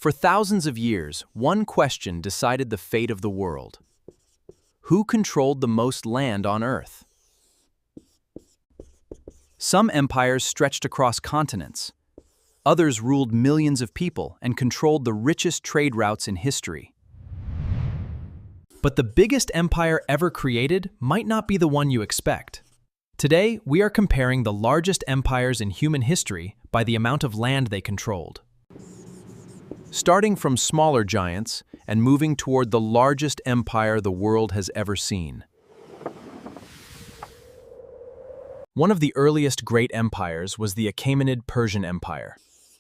For thousands of years, one question decided the fate of the world. Who controlled the most land on Earth? Some empires stretched across continents. Others ruled millions of people and controlled the richest trade routes in history. But the biggest empire ever created might not be the one you expect. Today, we are comparing the largest empires in human history by the amount of land they controlled. Starting from smaller giants and moving toward the largest empire the world has ever seen. One of the earliest great empires was the Achaemenid Persian Empire.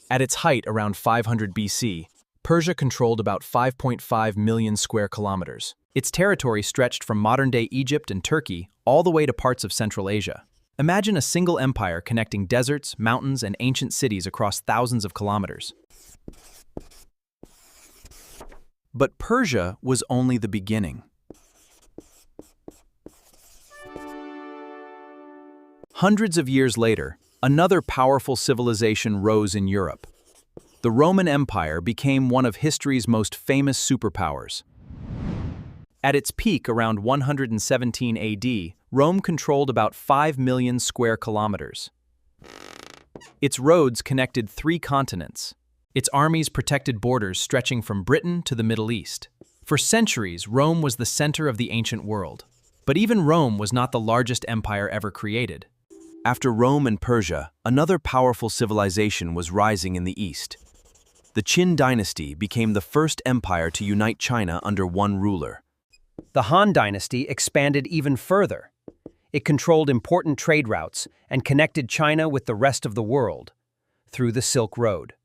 At its height around 500 BC, Persia controlled about 5.5 million square kilometers. Its territory stretched from modern-day Egypt and Turkey all the way to parts of Central Asia. Imagine a single empire connecting deserts, mountains, and ancient cities across thousands of kilometers. But Persia was only the beginning. Hundreds of years later, another powerful civilization rose in Europe. The Roman Empire became one of history's most famous superpowers. At its peak around 117 AD, Rome controlled about 5 million square kilometers. Its roads connected 3 continents. Its armies protected borders stretching from Britain to the Middle East. For centuries, Rome was the center of the ancient world. But even Rome was not the largest empire ever created. After Rome and Persia, another powerful civilization was rising in the east. The Qin dynasty became the first empire to unite China under one ruler. The Han dynasty expanded even further. It controlled important trade routes and connected China with the rest of the world through the Silk Road.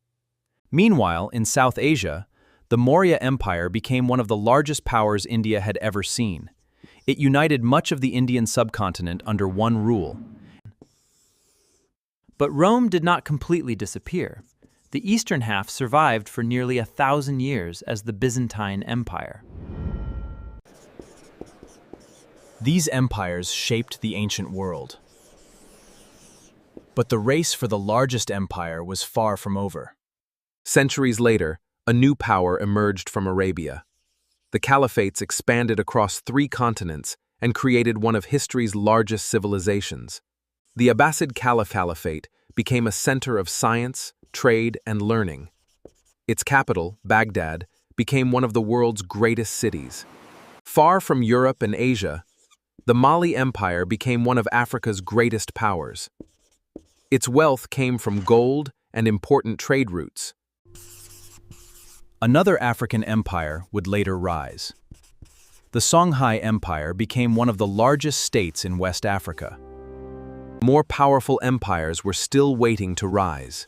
Meanwhile, in South Asia, the Maurya Empire became one of the largest powers India had ever seen. It united much of the Indian subcontinent under one rule. But Rome did not completely disappear. The eastern half survived for nearly 1,000 years as the Byzantine Empire. These empires shaped the ancient world. But the race for the largest empire was far from over. Centuries later, a new power emerged from Arabia. The caliphates expanded across 3 continents and created one of history's largest civilizations. The Abbasid Caliphate became a center of science, trade, and learning. Its capital, Baghdad, became one of the world's greatest cities. Far from Europe and Asia, the Mali Empire became one of Africa's greatest powers. Its wealth came from gold and important trade routes. Another African empire would later rise. The Songhai Empire became one of the largest states in West Africa. More powerful empires were still waiting to rise.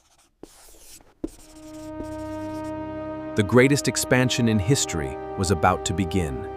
The greatest expansion in history was about to begin.